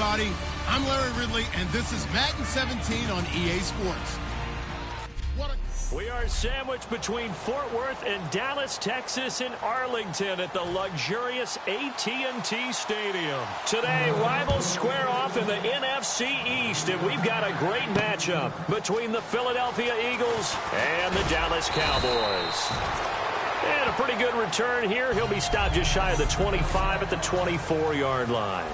everybody. I'm Larry Ridley, and this is Madden 17 on EA Sports. We are sandwiched between Fort Worth and Dallas, Texas, and Arlington at the luxurious AT&T Stadium. Today, rivals square off in the NFC East, and we've got a great matchup between the Philadelphia Eagles and the Dallas Cowboys. And a pretty good return here. He'll be stopped just shy of the 25 at the 24-yard line.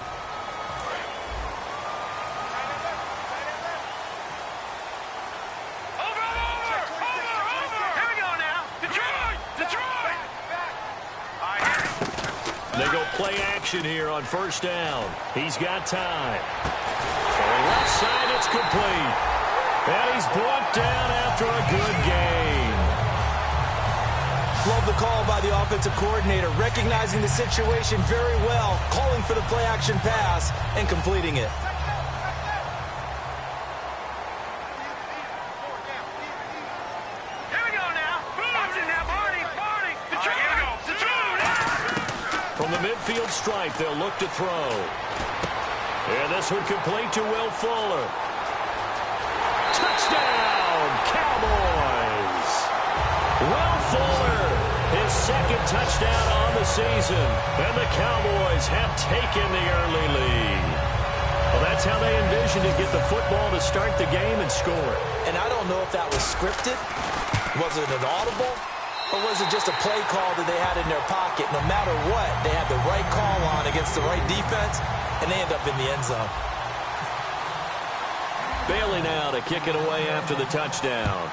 They go play action here on first down. He's got time. For the left side, it's complete. And he's brought down after a good gain. Love the call by the offensive coordinator, recognizing the situation very well, calling for the play action pass, and completing it. From the midfield stripe, they'll look to throw. And this one complete to Will Fuller. Touchdown, Cowboys! Will Fuller, his second touchdown on the season. And the Cowboys have taken the early lead. Well, that's how they envisioned to get the football to start the game and score. And I don't know if that was scripted. Was it an audible? Or was it just a play call that they had in their pocket? No matter what, they had the right call on against the right defense, and they end up in the end zone. Bailey now to kick it away after the touchdown.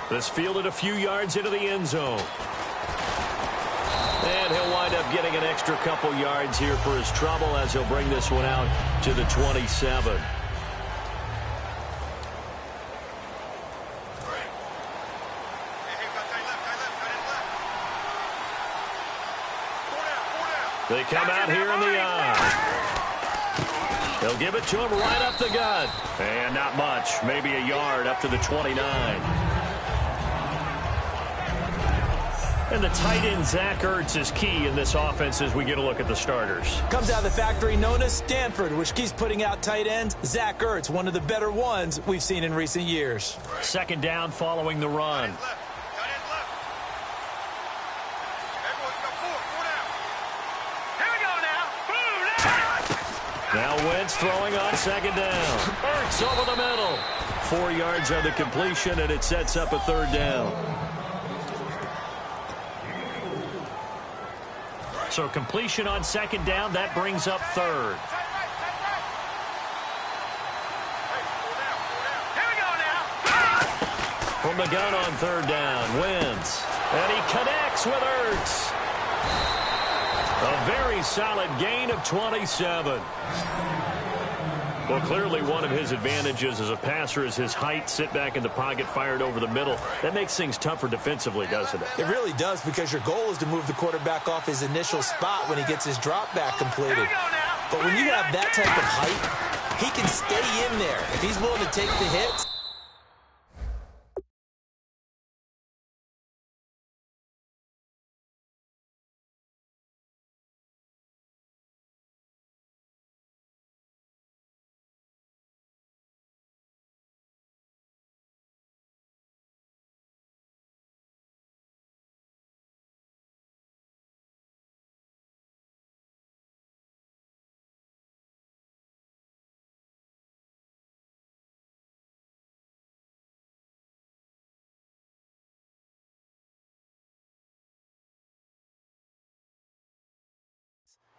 This fielded a few yards into the end zone. And he'll wind up getting an extra couple yards here for his trouble as he'll bring this one out to the 27. They come out here in the eye. They'll give it to him right up the gut. And not much, maybe a yard up to the 29. And the tight end, Zach Ertz, is key in this offense as we get a look at the starters. Comes out of the factory known as Stanford, which keeps putting out tight ends. Zach Ertz, one of the better ones we've seen in recent years. Second down following the run. Now Wentz throwing on second down. Ertz over the middle. 4 yards on the completion, and it sets up a third down. So completion on second down, that brings up third. From the gun on third down, Wentz. And he connects with Ertz. A very solid gain of 27. Well, clearly one of his advantages as a passer is his height. Sit back in the pocket, fired over the middle. That makes things tougher defensively, doesn't it? It really does, because your goal is to move the quarterback off his initial spot when he gets his drop back completed. But when you have that type of height, he can stay in there. If he's willing to take the hits.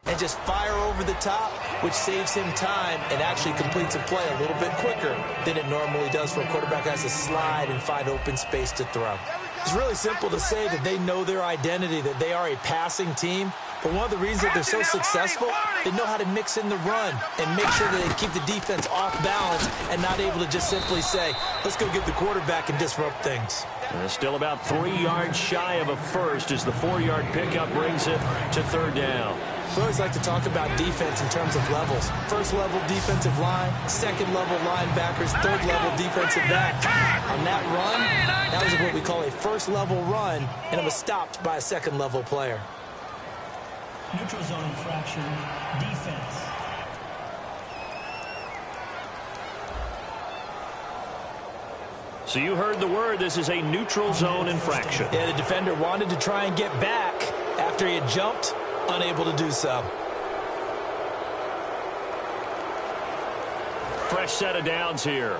And just fire over the top, which saves him time and actually completes a play a little bit quicker than it normally does for a quarterback who has to slide and find open space to throw. It's really simple to say that they know their identity, that they are a passing team. But one of the reasons that they're so successful, they know how to mix in the run and make sure that they keep the defense off balance and not able to just simply say, let's go get the quarterback and disrupt things. And still about 3 yards shy of a first as the 4-yard pickup brings it to third down. We always like to talk about defense in terms of levels. First level defensive line, second level linebackers, third level defensive back. On that run, that was what we call a first level run, and it was stopped by a second level player. Neutral zone infraction, defense. So you heard the word. This is a neutral zone infraction. Yeah, the defender wanted to try and get back after he had jumped, unable to do so. Fresh set of downs here.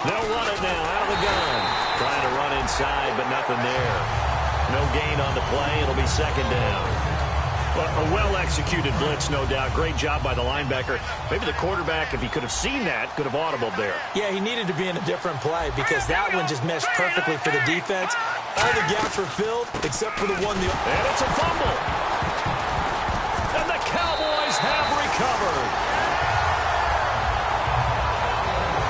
They'll run it now out of the gun. Trying to run inside, but nothing there. No gain on the play. It'll be second down. A well-executed blitz, no doubt. Great job by the linebacker. Maybe the quarterback, if he could have seen that, could have audibled there. Yeah, he needed to be in a different play because that one just meshed perfectly for the defense. All the gaps were filled except for the one. And it's a fumble. And the Cowboys have recovered.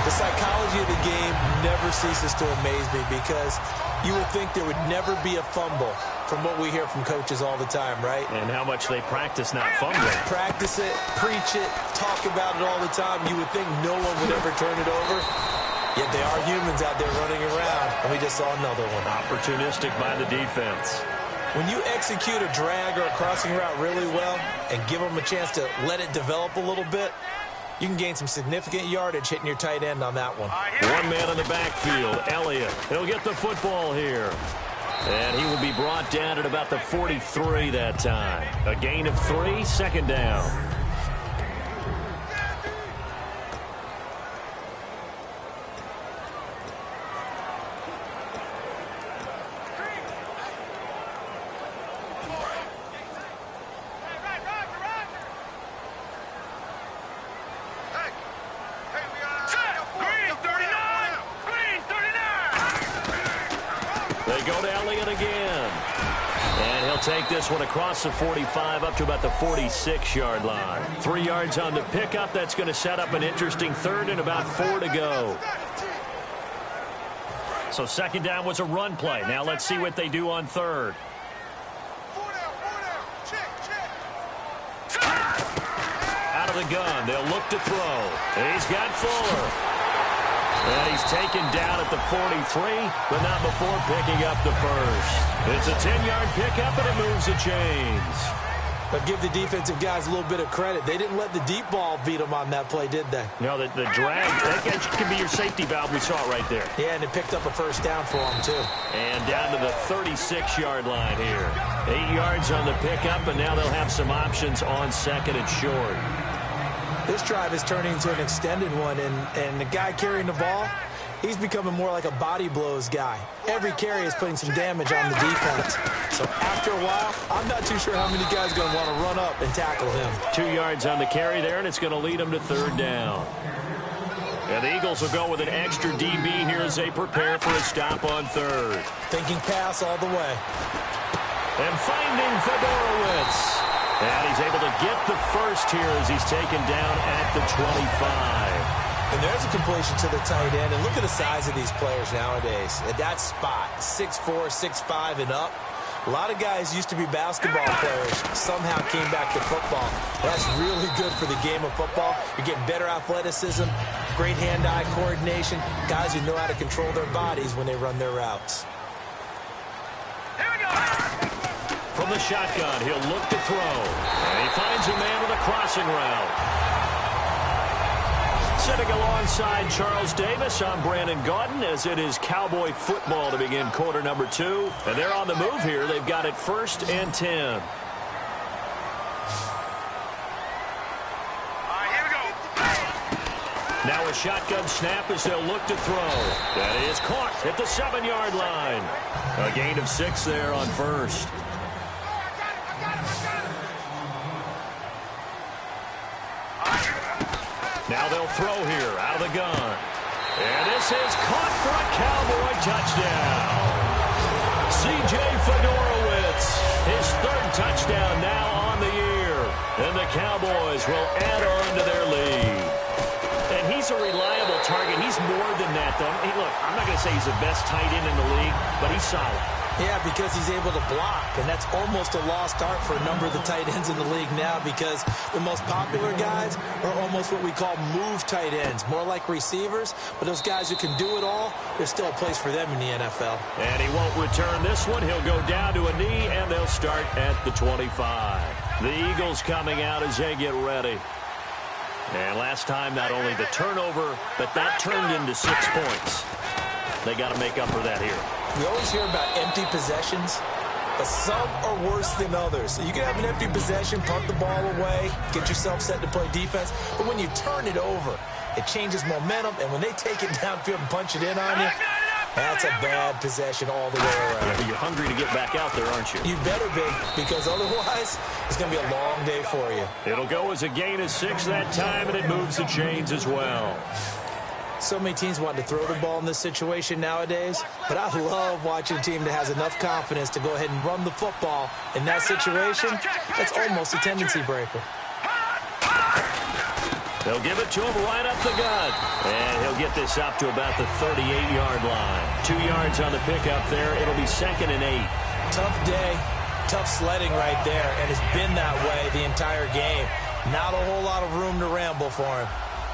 The psychology of the game never ceases to amaze me because you would think there would never be a fumble from what we hear from coaches all the time, right? And how much they practice not fumbling. Practice it, preach it, talk about it all the time. You would think no one would ever turn it over. Yet they are humans out there running around, and we just saw another one. Opportunistic by the defense. When you execute a drag or a crossing route really well and give them a chance to let it develop a little bit, you can gain some significant yardage hitting your tight end on that one. One man in the backfield, Elliott. He'll get the football here. And he will be brought down at about the 43 that time. A gain of 3, second down. They go to Elliott again. And he'll take this one across the 45 up to about the 46-yard line. 3 yards on the pickup. That's going to set up an interesting third and about 4 to go. So second down was a run play. Now let's see what they do on third. Out of the gun. They'll look to throw. He's got Fuller. And he's taken down at the 43, but not before picking up the first. It's a 10-yard pickup, and it moves the chains. But give the defensive guys a little bit of credit. They didn't let the deep ball beat them on that play, did they? No, the drag, that can be your safety valve. We saw it right there. Yeah, and it picked up a first down for them, too. And down to the 36-yard line here. 8 yards on the pickup, and now they'll have some options on second and short. This drive is turning into an extended one, and the guy carrying the ball, he's becoming more like a body blows guy. Every carry is putting some damage on the defense. So after a while, I'm not too sure how many guys are going to want to run up and tackle him. 2 yards on the carry there, and it's going to lead them to third down. And the Eagles will go with an extra DB here as they prepare for a stop on third. Thinking pass all the way. And finding Fedorowicz. And he's able to get the first here as he's taken down at the 25. And there's a completion to the tight end. And look at the size of these players nowadays. At that spot, 6'4", 6'5", and up. A lot of guys used to be basketball players, somehow came back to football. That's really good for the game of football. You're getting better athleticism, great hand-eye coordination, guys who know how to control their bodies when they run their routes. Here we go. From the shotgun, he'll look to throw. And he finds a man with a crossing route. Sitting alongside Charles Davis, I'm Brandon Gaudin, as it is Cowboy football to begin quarter number 2. And they're on the move here. They've got it 1st and 10. Now a shotgun snap as they'll look to throw. That is caught at the 7-yard line. A gain of 6 there on first. Now they'll throw here out of the gun. And this is caught for a Cowboy touchdown. C.J. Fedorowicz, his 3rd touchdown now on the year. And the Cowboys will add on to their lead. And he's a reliable target. He's more than that, though. Hey, look, I'm not going to say he's the best tight end in the league, but he's solid. Yeah, because he's able to block, and that's almost a lost art for a number of the tight ends in the league now, because the most popular guys are almost what we call move tight ends, more like receivers, but those guys who can do it all, there's still a place for them in the NFL. And he won't return this one. He'll go down to a knee, and they'll start at the 25. The Eagles coming out as they get ready. And last time, not only the turnover, but that turned into 6 points. They got to make up for that here. We always hear about empty possessions, but some are worse than others. You can have an empty possession, punt the ball away, get yourself set to play defense, but when you turn it over, it changes momentum, and when they take it downfield and punch it in on you, that's a bad possession all the way around. Yeah, but you're hungry to get back out there, aren't you? You better be, because otherwise, it's going to be a long day for you. It'll go as a gain of 6 that time, and it moves the chains as well. So many teams want to throw the ball in this situation nowadays, but I love watching a team that has enough confidence to go ahead and run the football in that situation. That's almost a tendency breaker. They'll give it to him right up the gut. And he'll get this up to about the 38-yard line. 2 yards on the pickup there. It'll be 2nd and 8. Tough day, tough sledding right there, and it's been that way the entire game. Not a whole lot of room to ramble for him.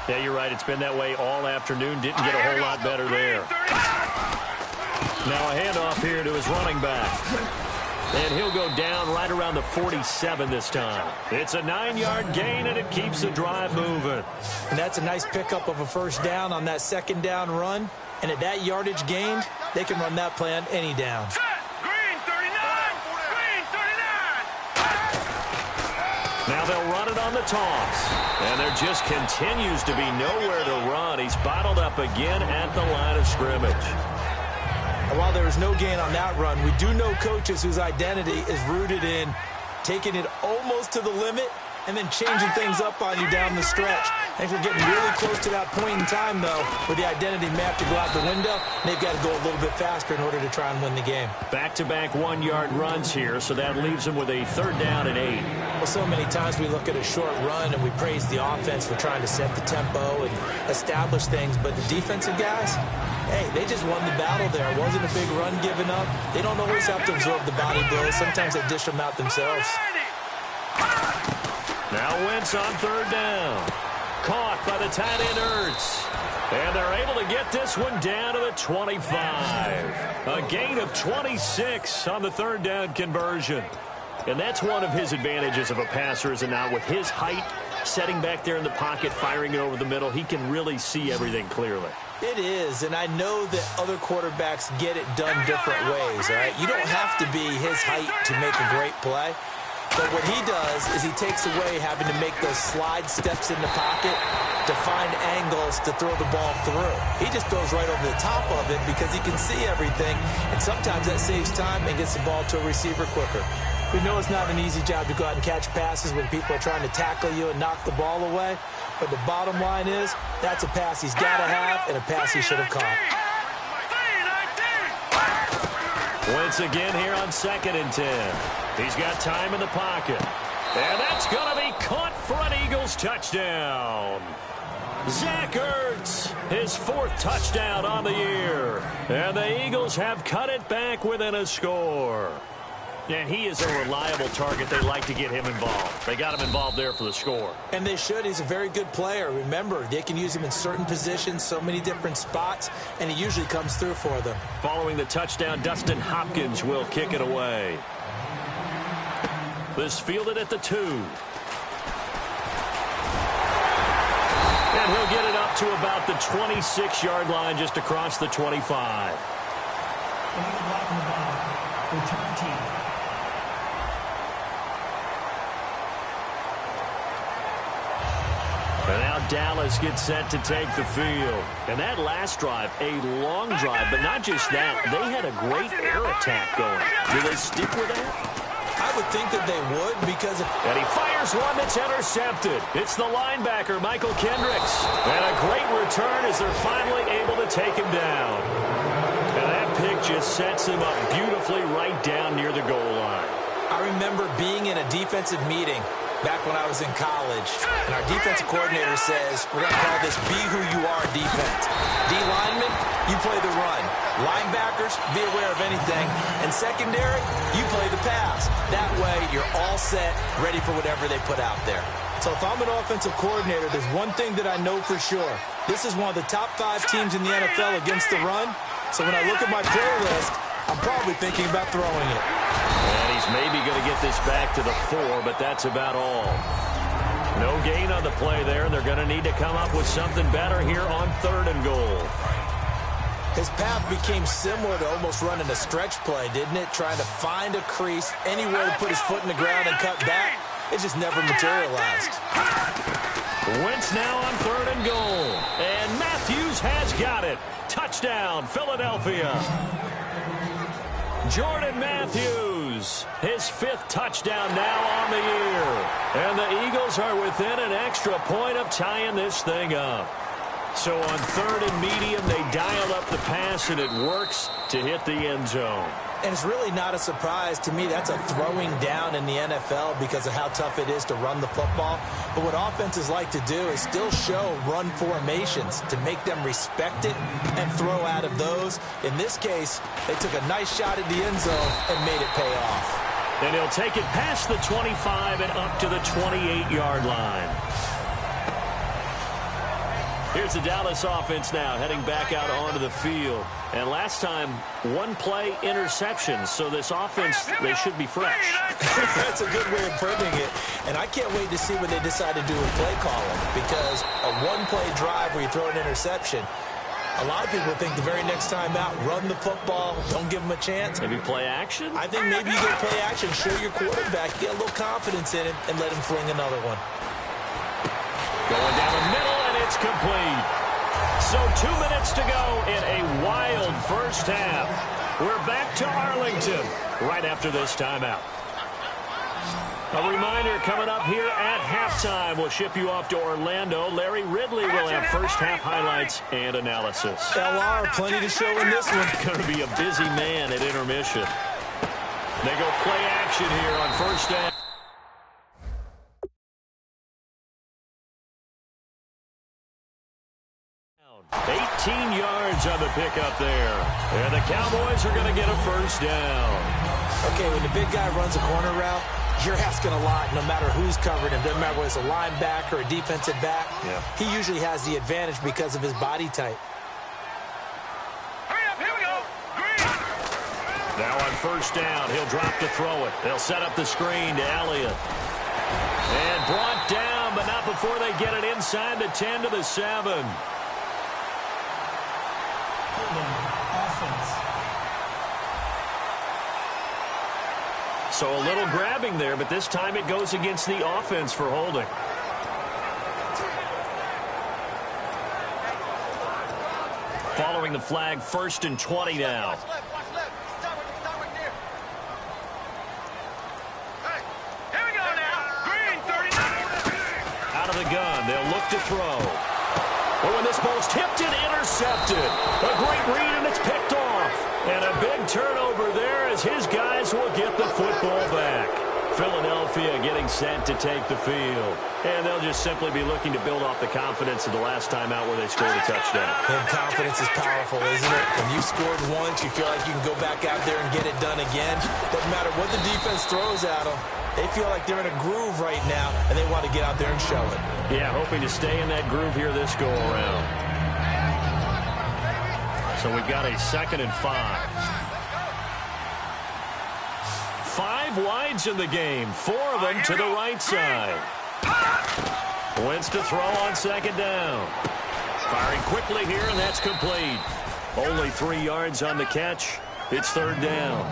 Yeah, you're right. It's been that way all afternoon. Didn't get a whole lot better there. Now a handoff here to his running back. And he'll go down right around the 47 this time. It's a 9-yard gain, and it keeps the drive moving. And that's a nice pickup of a first down on that second down run. And at that yardage gained, they can run that play on any down. Now they'll run it on the toss. And there just continues to be nowhere to run. He's bottled up again at the line of scrimmage. And while there was no gain on that run, we do know coaches whose identity is rooted in taking it almost to the limit and then changing things up on you down the stretch. I think we're getting really close to that point in time, though, where the identity may have to go out the window, and they've got to go a little bit faster in order to try and win the game. Back-to-back 1-yard runs here, so that leaves them with a 3rd down and 8. Well, so many times we look at a short run and we praise the offense for trying to set the tempo and establish things, but the defensive guys, hey, they just won the battle there. It wasn't a big run given up. They don't always have to absorb the body blows. Sometimes they dish them out themselves. Now Wentz on 3rd down. Caught by the tight end Ertz. And they're able to get this one down to the 25. A gain of 26 on the 3rd down conversion. And that's one of his advantages of a passer, is it not? With his height, setting back there in the pocket, firing it over the middle, he can really see everything clearly. It is, and I know that other quarterbacks get it done different ways, all right? You don't have to be his height to make a great play. But what he does is he takes away having to make those slide steps in the pocket to find angles to throw the ball through. He just throws right over the top of it because he can see everything, and sometimes that saves time and gets the ball to a receiver quicker. We know it's not an easy job to go out and catch passes when people are trying to tackle you and knock the ball away, but the bottom line is that's a pass he's got to have and a pass he should have caught. Once again here on 2nd and 10. He's got time in the pocket. And that's going to be caught for an Eagles touchdown. Zach Ertz, his 4th touchdown on the year. And the Eagles have cut it back within a score. And he is a reliable target. They like to get him involved. They got him involved there for the score. And they should. He's a very good player. Remember, they can use him in certain positions, so many different spots, and he usually comes through for them. Following the touchdown, Dustin Hopkins will kick it away. This fielded at the 2. And he'll get it up to about the 26-yard line, just across the 25. Return team. And now Dallas gets set to take the field. And that last drive, a long drive, but not just that. They had a great air attack going. Do they stick with that? I would think that they would because of... And he fires one that's intercepted. It's the linebacker, Michael Kendricks. And a great return as they're finally able to take him down. And that pick just sets him up beautifully right down near the goal line. I remember being in a defensive meeting back when I was in college, and our defensive coordinator says, we're going to call this be who you are defense. D linemen, you play the run. Linebackers, be aware of anything. And secondary, you play the pass. That way, you're all set, ready for whatever they put out there. So if I'm an offensive coordinator, there's one thing that I know for sure. This is one of the top 5 teams in the NFL against the run. So when I look at my play list, I'm probably thinking about throwing it. And he's maybe going to get this back to the 4, but that's about all. No gain on the play there. They're going to need to come up with something better here on 3rd and goal. His path became similar to almost running a stretch play, didn't it? Trying to find a crease, anywhere to put his foot in the ground and cut back. It just never materialized. Wentz now on 3rd and goal. And Matthews has got it. Touchdown, Philadelphia. Jordan Matthews, his 5th touchdown now on the year. And the Eagles are within an extra point of tying this thing up. So on 3rd and medium, they dial up the pass, and it works to hit the end zone. And it's really not a surprise to me. That's a throwing down in the NFL because of how tough it is to run the football. But what offenses like to do is still show run formations to make them respect it and throw out of those. In this case, they took a nice shot at the end zone and made it pay off. And he'll take it past the 25 and up to the 28-yard line. Here's the Dallas offense now heading back out onto the field. And last time, 1-play interception. So this offense, they should be fresh. That's a good way of putting it. And I can't wait to see what they decide to do with play calling. Because a 1-play drive where you throw an interception, a lot of people think the very next time out, run the football, don't give them a chance. Maybe play action? I think maybe you get play action, show your quarterback, get a little confidence in it, and let him fling another one. Going down the middle, and it's complete. So 2 minutes to go in a wild first half. We're back to Arlington right after this timeout. A reminder coming up here at halftime. We'll ship you off to Orlando. Larry Ridley will have first half highlights and analysis. LR, plenty to show in this one. Going to be a busy man at intermission. They go play action here on first down. 18 yards on the pickup there. And the Cowboys are going to get a first down. Okay, when the big guy runs a corner route, you're asking a lot no matter who's covering him. Doesn't matter whether it's a linebacker or a defensive back. Yeah. He usually has the advantage because of his body type. Hurry up, here we go. Green. Now on first down, he'll drop to throw it. They'll set up the screen to Elliott. And brought down, but not before they get it inside the 10 to the 7. So a little grabbing there, but this time it goes against the offense for holding. Following the flag, 1st and 20 now. Here we go now. Green, 39. Out of the gun, they'll look to throw. But when this ball's tipped and intercepted, a great read, and it's picked off. And a big turnover there as his guys will get the football back. Philadelphia getting set to take the field. And they'll just simply be looking to build off the confidence of the last time out where they scored a touchdown. And confidence is powerful, isn't it? When you scored once, you feel like you can go back out there and get it done again. Doesn't matter what the defense throws at them. They feel like they're in a groove right now, and they want to get out there and show it. Yeah, hoping to stay in that groove here this go-around. So we've got a 2nd and 5. 5 wides in the game, 4 of them to the right side. Wentz to throw on 2nd down. Firing quickly here, and that's complete. Only 3 yards on the catch. It's 3rd down.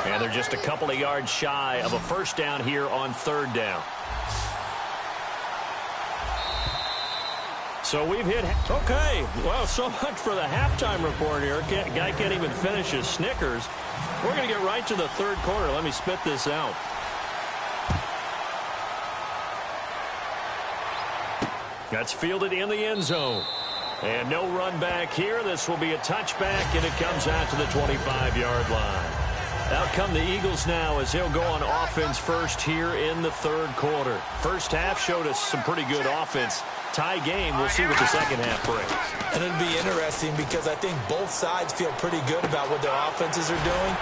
And they're just a couple of yards shy of a first down here on 3rd down. So we've hit, okay, well, so much for the halftime report here. Guy can't even finish his Snickers. We're going to get right to the 3rd quarter. Let me spit this out. That's fielded in the end zone. And no run back here. This will be a touchback, and it comes out to the 25-yard line. Out come the Eagles now as he'll go on offense first here in the third quarter. First half showed us some pretty good offense. Tie game. We'll see what the second half brings. And it'll be interesting because I think both sides feel pretty good about what their offenses are doing.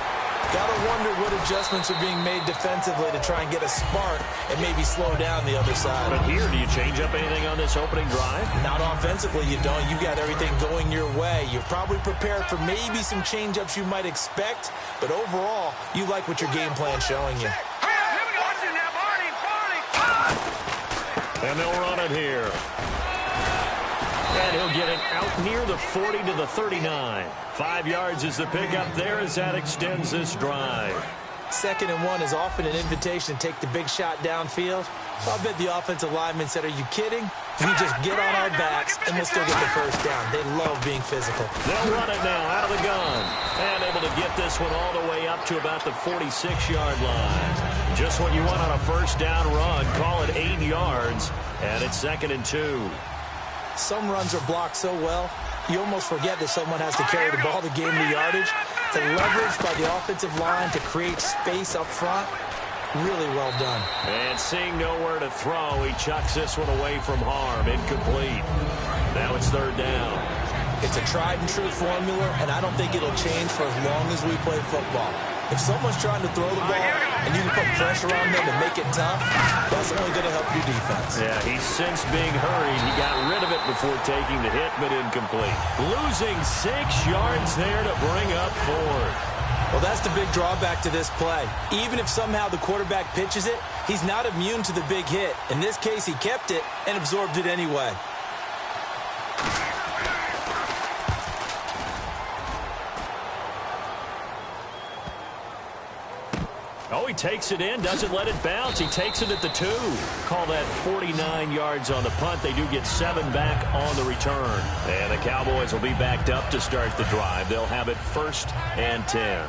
Got to wonder what adjustments are being made defensively to try and get a spark and maybe slow down the other side. But here, do you change up anything on this opening drive? Not offensively, you don't. You got everything going your way. You're probably prepared for maybe some change-ups you might expect, but overall, you like what your game plan's showing you. And they'll run it here. And he'll get it out near the 40 to the 39. 5 yards is the pickup there as that extends this drive. 2nd and 1 is often an invitation to take the big shot downfield. So I bet the offensive lineman said, are you kidding? We just get on our backs and we'll still get the first down. They love being physical. They'll run it now out of the gun. And able to get this one all the way up to about the 46-yard line. Just what you want on a first down run. Call it 8 yards. And it's 2nd and 2. Some runs are blocked so well, you almost forget that someone has to carry the ball to gain the yardage. The leverage by the offensive line to create space up front, really well done. And seeing nowhere to throw, he chucks this one away from harm. Incomplete. Now it's 3rd down. It's a tried-and-true formula, and I don't think it'll change for as long as we play football. If someone's trying to throw the ball and you can put pressure on them and make it tough, that's only going to help your defense. Yeah, he's since being hurried. He got rid of it before taking the hit, but incomplete. Losing 6 yards there to bring up 4th. Well, that's the big drawback to this play. Even if somehow the quarterback pitches it, he's not immune to the big hit. In this case, he kept it and absorbed it anyway. Oh, he takes it in, doesn't let it bounce. He takes it at the 2. Call that 49 yards on the punt. They do get 7 back on the return. And the Cowboys will be backed up to start the drive. They'll have it 1st and 10.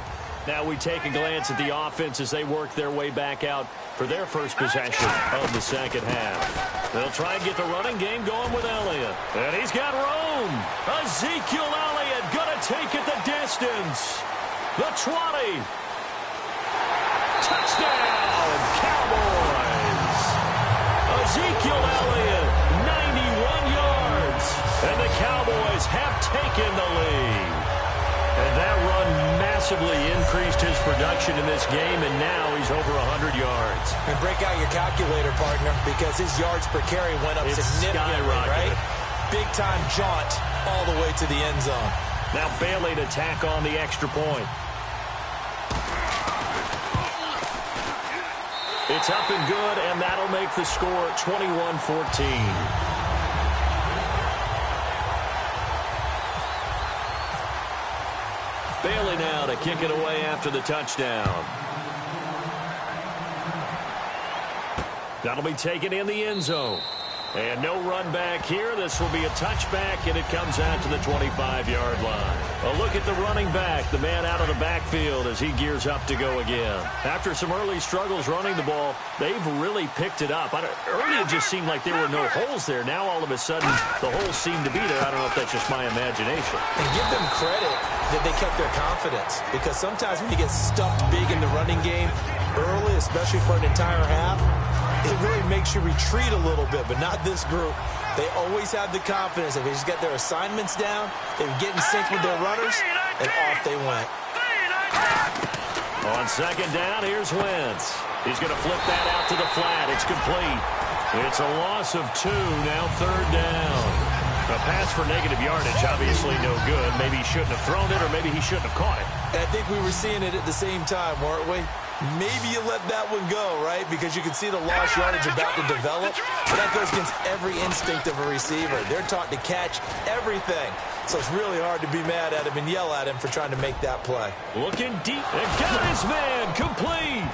Now we take a glance at the offense as they work their way back out for their first possession of the second half. They'll try and get the running game going with Elliott. And he's got room. Ezekiel Elliott going to take it the distance. The 20. Touchdown, Cowboys! Ezekiel Elliott, 91 yards. And the Cowboys have taken the lead. And that run massively increased his production in this game, and now he's over 100 yards. And break out your calculator, partner, because his yards per carry went up significantly, right? Big-time jaunt all the way to the end zone. Now Bailey to tack on the extra point. It's up and good, and that'll make the score 21-14. Bailey now to kick it away after the touchdown. That'll be taken in the end zone. And no run back here. This will be a touchback, and it comes out to the 25-yard line. A look at the running back, the man out of the backfield as he gears up to go again. After some early struggles running the ball, they've really picked it up. Early it just seemed like there were no holes there. Now all of a sudden the holes seem to be there. I don't know if that's just my imagination. And give them credit that they kept their confidence, because sometimes when you get stuffed big in the running game early, especially for an entire half, it really makes you retreat a little bit, but not this group. They always have the confidence that they just got their assignments down, they would get in sync with their runners, and off they went. On 2nd down, here's Wentz. He's going to flip that out to the flat. It's complete. It's a loss of 2, now 3rd down. A pass for negative yardage, obviously no good. Maybe he shouldn't have thrown it, or maybe he shouldn't have caught it. And I think we were seeing it at the same time, weren't we? Maybe you let that one go, right? Because you can see the lost yardage about to develop. But that goes against every instinct of a receiver. They're taught to catch everything. So it's really hard to be mad at him and yell at him for trying to make that play. Looking deep. And got his man. Complete.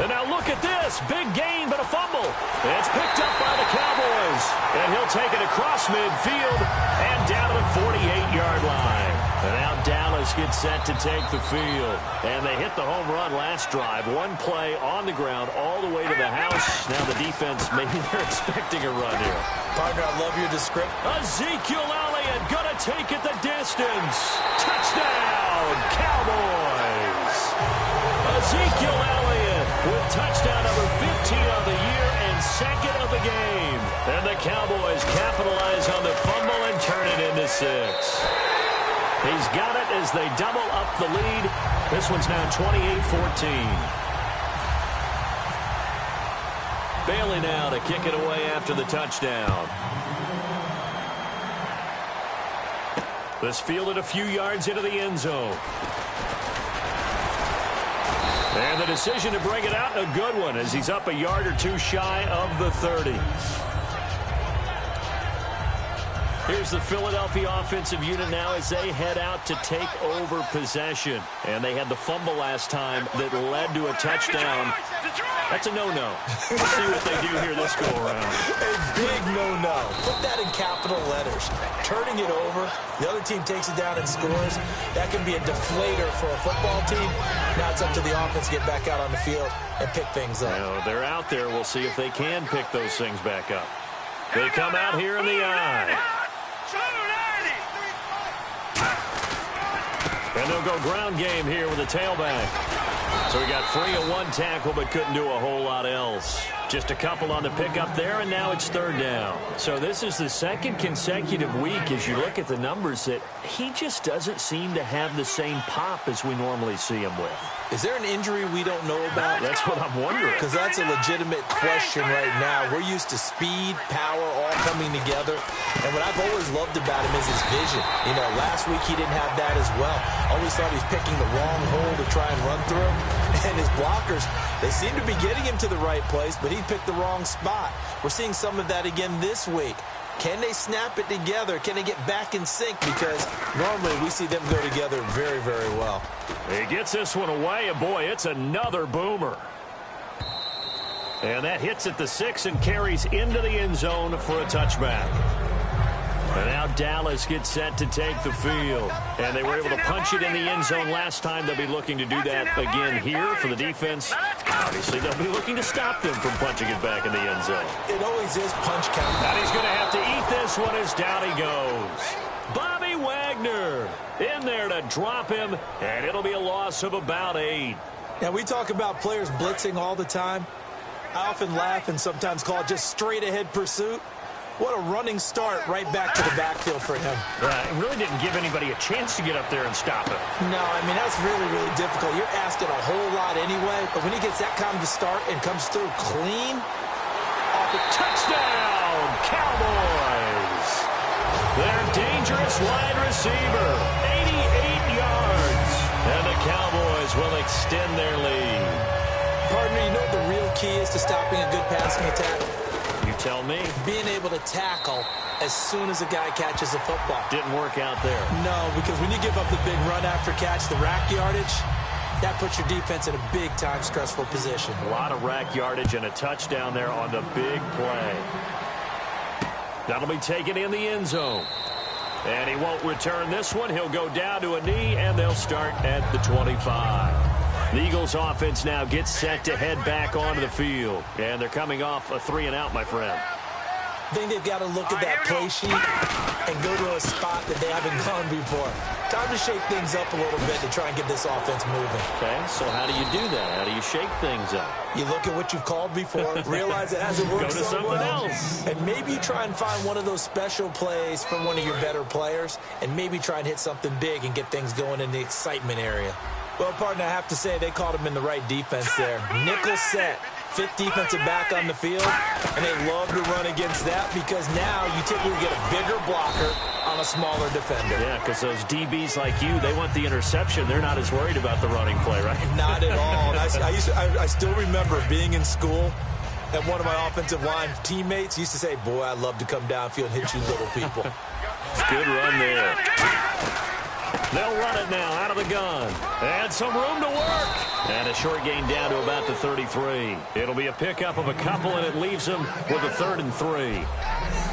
And now look at this. Big gain, but a fumble. It's picked up by the Cowboys. And he'll take it across midfield and down to the 48-yard line. And now Dallas gets set to take the field. And they hit the home run last drive. One play on the ground all the way to the house. Now the defense, maybe they're expecting a run here. Partner, I love your description. Ezekiel Elliott gonna take it the distance. Touchdown, Cowboys. Ezekiel Elliott with touchdown number 15 on the year and second of the game. And the Cowboys capitalize on the fumble and turn it into 6. He's got it as they double up the lead. This one's now 28-14. Bailey now to kick it away after the touchdown. This fielded a few yards into the end zone. And the decision to bring it out, a good one, as he's up a yard or two shy of the 30. Here's the Philadelphia offensive unit now as they head out to take over possession. And they had the fumble last time that led to a touchdown. That's a no-no. We'll see what they do here this go-around. A big no-no. Put that in capital letters. Turning it over, the other team takes it down and scores. That can be a deflator for a football team. Now it's up to the offense to get back out on the field and pick things up. Now, they're out there. We'll see if they can pick those things back up. They come out here in the eye. And they'll go ground game here with a tailback. So he got free of one tackle but couldn't do a whole lot else. Just a couple on the pickup there, and now it's third down. So this is the second consecutive week as you look at the numbers that he just doesn't seem to have the same pop as we normally see him with. Is there an injury we don't know about? That's what I'm wondering. Because that's a legitimate question right now. We're used to speed, power, all coming together. And what I've always loved about him is his vision. You know, last week he didn't have that as well. Always thought he was picking the wrong hole to try and run through. And his blockers, they seem to be getting him to the right place, but he picked the wrong spot. We're seeing some of that again this week. Can they snap it together? Can they get back in sync? Because normally we see them go together very, very well. He gets this one away, and boy, it's another boomer. And that hits at the 6 and carries into the end zone for a touchback. And now Dallas gets set to take the field. And they were able to punch it in the end zone last time. They'll be looking to do that again here for the defense. Obviously, they'll be looking to stop them from punching it back in the end zone. It always is punch count. And he's going to have to eat this one as down he goes. Bobby Wagner in there to drop him, and it'll be a loss of about 8. Now, we talk about players blitzing all the time. I often laugh and sometimes call it just straight-ahead pursuit. What a running start right back to the backfield for him. It really didn't give anybody a chance to get up there and stop him. No, I mean, that's really, really difficult. You're asking a whole lot anyway, but when he gets that kind of a start and comes through clean, off a touchdown, Cowboys! Their dangerous wide receiver, 88 yards. And the Cowboys will extend their lead. Partner, you know what the real key is to stopping a good passing attack? You tell me. Being able to tackle as soon as a guy catches a football. Didn't work out there. No, because when you give up the big run after catch, the rack yardage, that puts your defense in a big-time stressful position. A lot of rack yardage and a touchdown there on the big play. That'll be taken in the end zone. And he won't return this one. He'll go down to a knee, and they'll start at the 25. The Eagles offense now gets set to head back onto the field. And they're coming off a 3-and-out, my friend. I think they've got to look at that play sheet and go to a spot that they haven't gone before. Time to shake things up a little bit to try and get this offense moving. Okay, so how do you do that? How do you shake things up? You look at what you've called before, realize it hasn't worked so well. Go to something else. And maybe you try and find one of those special plays from one of your better players and maybe try and hit something big and get things going in the excitement area. Well, partner, I have to say they called him in the right defense there. Nickel set. 5th defensive back on the field, and they love to run against that because now you typically get a bigger blocker on a smaller defender. Yeah, because those DBs like you, they want the interception. They're not as worried about the running play, right? Not at all. I still remember being in school, and one of my offensive line teammates used to say, boy, I'd love to come downfield and hit you little people. Good run there. They'll run it now out of the gun. And some room to work. And a short gain down to about the 33. It'll be a pickup of a couple, and it leaves them with a 3rd and 3.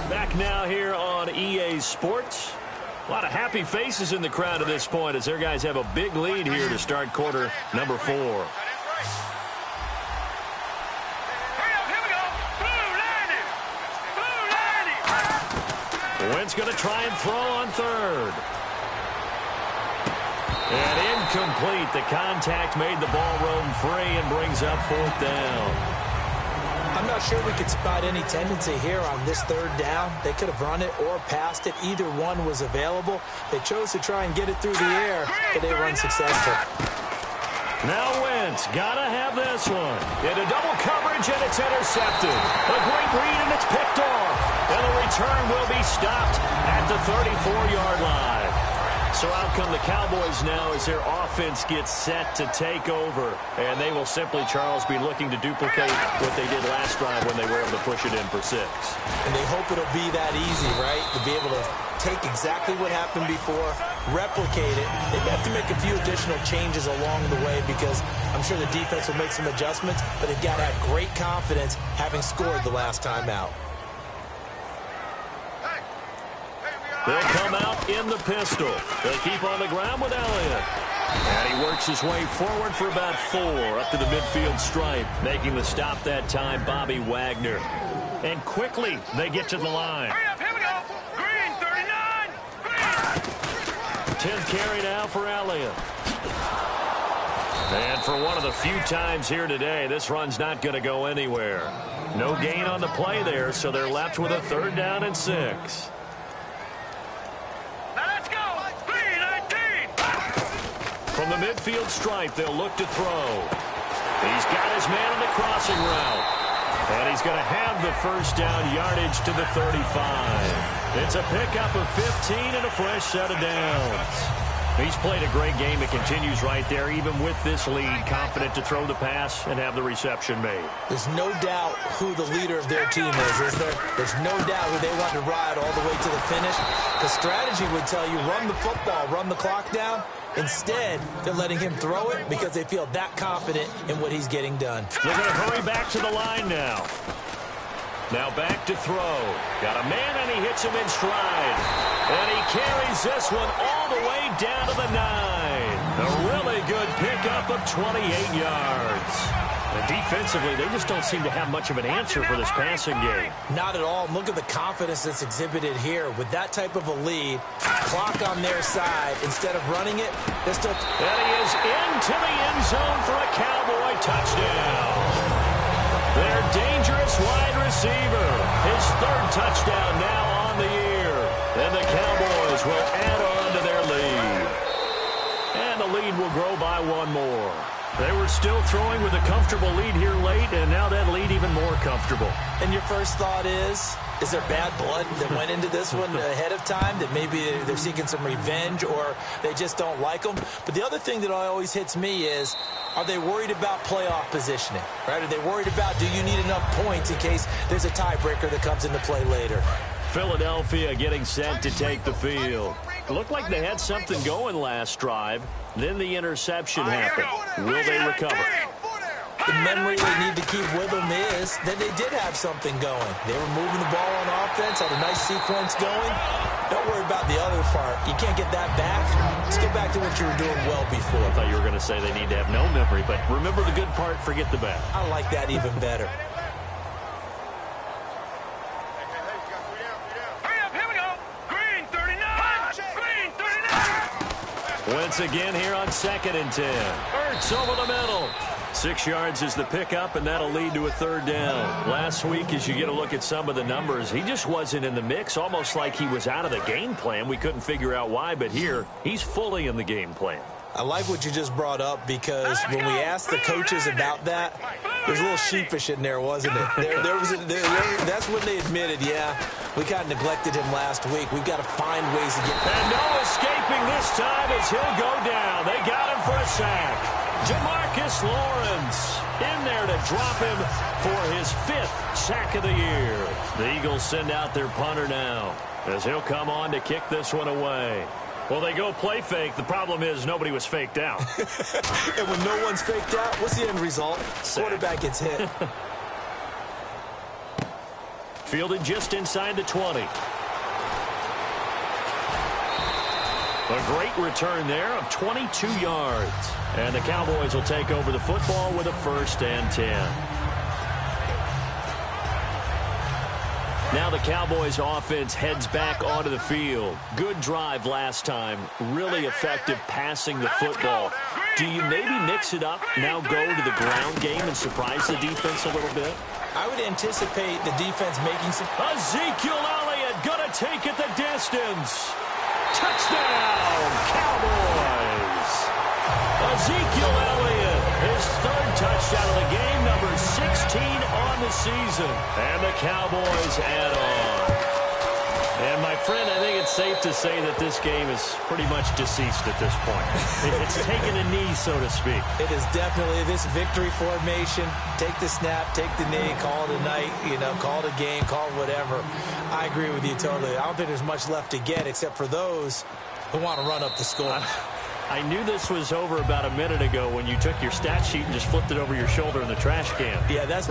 Back now here on EA Sports. A lot of happy faces in the crowd at this point as their guys have a big lead here to start quarter number 4. Wentz going to try and throw on 3rd. And incomplete. The contact made the ball roam free and brings up 4th down. I'm not sure we could spot any tendency here on this 3rd down. They could have run it or passed it. Either one was available. They chose to try and get it through the air, but they were unsuccessful. Now Wentz, gotta have this one. Into double coverage, and it's intercepted. A great read, and it's picked off. And the return will be stopped at the 34-yard line. So out come the Cowboys now as their offense gets set to take over. And they will simply, Charles, be looking to duplicate what they did last drive when they were able to push it in for 6. And they hope it'll be that easy, right? To be able to take exactly what happened before, replicate it. They have to make a few additional changes along the way because I'm sure the defense will make some adjustments, but they've got to have great confidence having scored the last time out. They'll come out in the pistol. They'll keep on the ground with Elliott. And he works his way forward for about 4 up to the midfield stripe. Making the stop that time, Bobby Wagner. And quickly, they get to the line. Hurry up, here we go. Green, 39. Green. 10th carry now for Elliott. And for one of the few times here today, this run's not going to go anywhere. No gain on the play there, so they're left with a 3rd down and 6. From the midfield stripe, they'll look to throw. He's got his man on the crossing route. And he's going to have the 1st down yardage to the 35. It's a pickup of 15 and a fresh set of downs. He's played a great game. It continues right there, even with this lead, confident to throw the pass and have the reception made. There's no doubt who the leader of their team is there? There's no doubt who they want to ride all the way to the finish. The strategy would tell you, run the football, run the clock down. Instead, they're letting him throw it because they feel that confident in what he's getting done. They're going to hurry back to the line now. Now back to throw. Got a man, and he hits him in stride. And he carries this one all the way down to the 9. A really good pickup of 28 yards. And defensively, they just don't seem to have much of an answer for this passing game. Not at all. Look at the confidence that's exhibited here. With that type of a lead, clock on their side, instead of running it, they're still... And he is into the end zone for a Cowboy touchdown. Their dangerous wide receiver. His 3rd touchdown now on the year. And the Cowboys will add on to their lead. And the lead will grow by 1 more. They were still throwing with a comfortable lead here late, and now that lead even more comfortable. And your first thought is there bad blood that went into this one ahead of time, that maybe they're seeking some revenge or they just don't like them? But the other thing that always hits me is, are they worried about playoff positioning? Right? Are they worried about, do you need enough points in case there's a tiebreaker that comes into play later? Philadelphia getting set to take the field. It looked like they had something going last drive. Then the interception happened. Will they recover? The memory they need to keep with them is that they did have something going. They were moving the ball on offense, had a nice sequence going. Don't worry about the other part. You can't get that back. Let's get back to what you were doing well before. I thought you were going to say they need to have no memory, but remember the good part, forget the bad. I like that even better. Once again here on 2nd and 10. Ertz over the middle. 6 yards is the pickup, and that'll lead to a 3rd down. Last week, as you get a look at some of the numbers, he just wasn't in the mix, almost like he was out of the game plan. We couldn't figure out why, but here, he's fully in the game plan. I like what you just brought up because when we asked the coaches about that, there's a little sheepish in there, wasn't it? That's when they admitted, yeah, we kind of neglected him last week. We've got to find ways to get... And no escaping this time as he'll go down. They got him for a sack. Jamarcus Lawrence in there to drop him for his 5th sack of the year. The Eagles send out their punter now as he'll come on to kick this one away. Well, they go play fake. The problem is nobody was faked out. And when no one's faked out, what's the end result? Quarterback gets hit. Fielded just inside the 20. A great return there of 22 yards. And the Cowboys will take over the football with a 1st and 10. Now the Cowboys offense heads back onto the field. Good drive last time. Really effective passing the football. Do you maybe mix it up, now go to the ground game and surprise the defense a little bit? I would anticipate the defense making some... Ezekiel Elliott gonna take it the distance. Touchdown, Cowboys. Ezekiel Elliott, his third touchdown of the game, number 16 on the season. And the Cowboys add on. And, my friend, I think it's safe to say that this game is pretty much deceased at this point. It's taken a knee, so to speak. It is definitely this victory formation. Take the snap, take the knee, call it a night, call it a game, call it whatever. I agree with you totally. I don't think there's much left to get except for those who want to run up the score. I knew this was over about a minute ago when you took your stat sheet and just flipped it over your shoulder in the trash can. Yeah, that's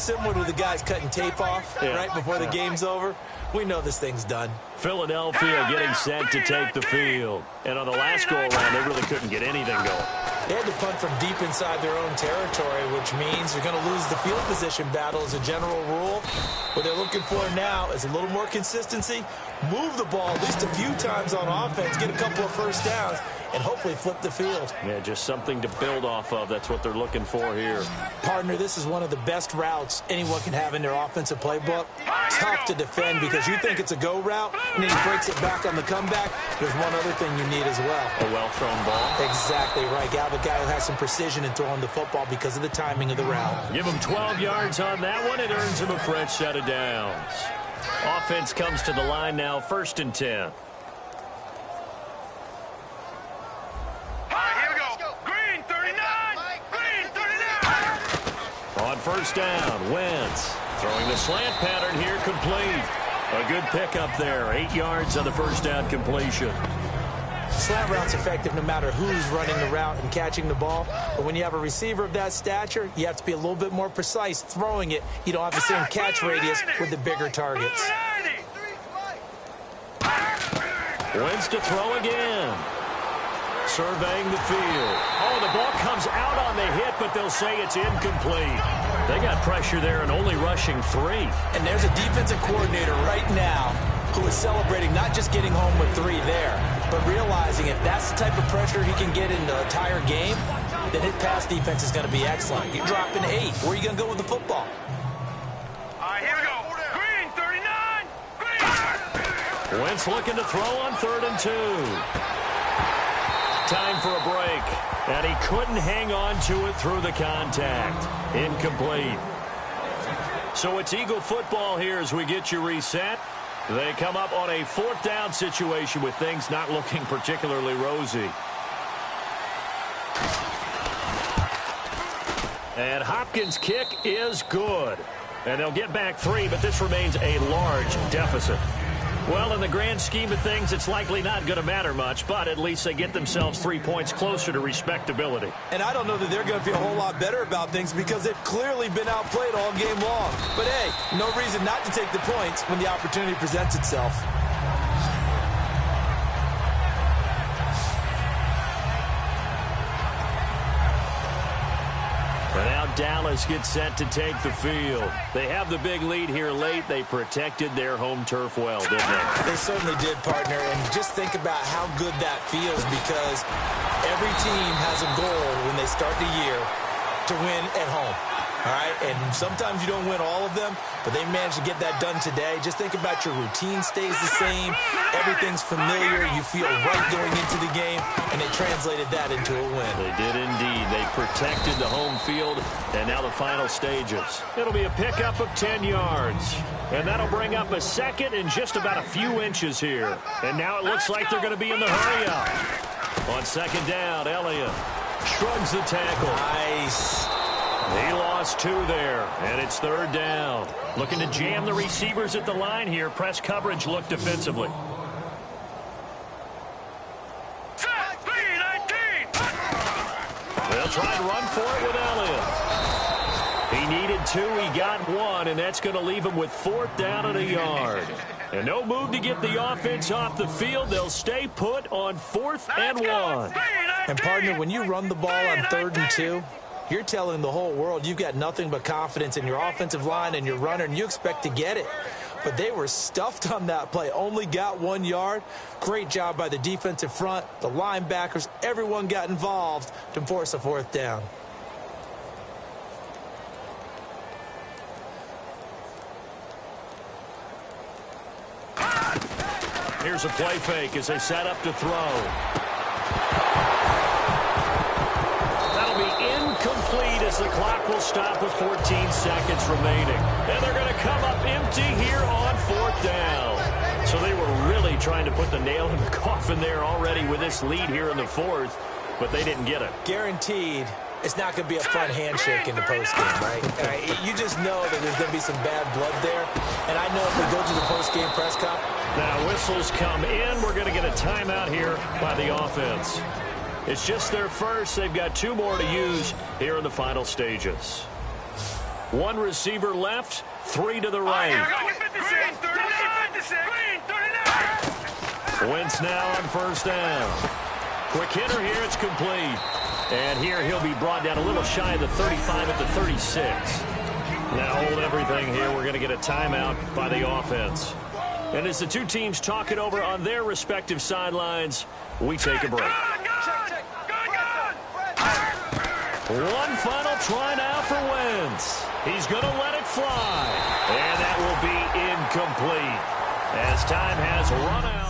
similar to the guys cutting tape off right before the game's over. We know this thing's done. Philadelphia getting set to take the field. And on the last go-around, they really couldn't get anything going. They had to punt from deep inside their own territory, which means you're going to lose the field position battle as a general rule. What they're looking for now is a little more consistency, move the ball at least a few times on offense, get a couple of first downs, and hopefully flip the field. Yeah, just something to build off of. That's what they're looking for here. Partner, this is one of the best routes anyone can have in their offensive playbook. Tough to defend because you think it's a go route, and then he breaks it back on the comeback. There's one other thing you need as well. A well-thrown ball. Exactly right. Got a guy who has some precision in throwing the football because of the timing of the route. Give him 12 yards on that one. It earns him a fresh set of downs. Offense comes to the line now, 1st and 10. On 1st down, Wentz throwing the slant pattern here, complete. A good pickup there, 8 yards on the 1st down completion. Slant route's effective no matter who's running the route and catching the ball. But when you have a receiver of that stature, you have to be a little bit more precise throwing it. You don't have the same catch radius with the bigger targets. Wentz to throw again. Surveying the field. Oh, the ball comes out on the hit, but they'll say it's incomplete. They got pressure there and only rushing 3. And there's a defensive coordinator right now who is celebrating not just getting home with 3 there, but realizing if that's the type of pressure he can get in the entire game, then his pass defense is going to be excellent. You're dropping 8. Where are you going to go with the football? All right, here we go. Green, 39. Green. Wentz looking to throw on 3rd and 2. Time for a break, and he couldn't hang on to it through the contact. Incomplete. So it's Eagle football here as we get you reset. They come up on a 4th down situation with things not looking particularly rosy. And Hopkins' kick is good. And they'll get back 3, but this remains a large deficit. Well, in the grand scheme of things, it's likely not going to matter much, but at least they get themselves 3 points closer to respectability. And I don't know that they're going to feel a whole lot better about things because they've clearly been outplayed all game long. But, hey, no reason not to take the points when the opportunity presents itself. And now Dallas gets set to take the field. They have the big lead here late. They protected their home turf well, didn't they? They certainly did, partner. And just think about how good that feels because every team has a goal when they start the year to win at home. All right, and sometimes you don't win all of them, but they managed to get that done today. Just think about your routine stays the same. Everything's familiar. You feel right going into the game, and they translated that into a win. They did indeed. They protected the home field, and now the final stages. It'll be a pickup of 10 yards, and that'll bring up a 2nd and just about a few inches here. And now it looks like they're going to be in the hurry-up. On 2nd down, Elliott shrugs the tackle. Nice. He lost 2 there, and it's 3rd down. Looking to jam the receivers at the line here. Press coverage look defensively. They'll try and run for it with Elliott. He needed 2. He got 1, and that's going to leave him with 4th down and a yard. And no move to get the offense off the field. They'll stay put on 4th and 1. And, partner, when you run the ball on 3rd and 2, You're telling the whole world you've got nothing but confidence in your offensive line and your runner, and you expect to get it. But they were stuffed on that play, only got 1 yard. Great job by the defensive front, the linebackers, everyone got involved to force a 4th down. Here's a play fake as they set up to throw. That'll be incomplete as the clock will stop with 14 seconds remaining. And they're going to come up empty here on 4th down. So they were really trying to put the nail in the coffin there already with this lead here in the 4th, but they didn't get it. Guaranteed. It's not going to be a fun handshake in the postgame, right? You just know that there's going to be some bad blood there. And I know if we go to the postgame press conference. Now whistles come in. We're going to get a timeout here by the offense. It's just their first. They've got 2 more to use here in the final stages. 1 receiver left, 3 to the right. Wentz now on 1st down. Quick hitter here. It's complete. And here he'll be brought down a little shy of the 35 at the 36. Now hold everything here. We're going to get a timeout by the offense. And as the 2 teams talk it over on their respective sidelines, we take a break. One final try now for Wentz. He's going to let it fly. And that will be incomplete as time has run out.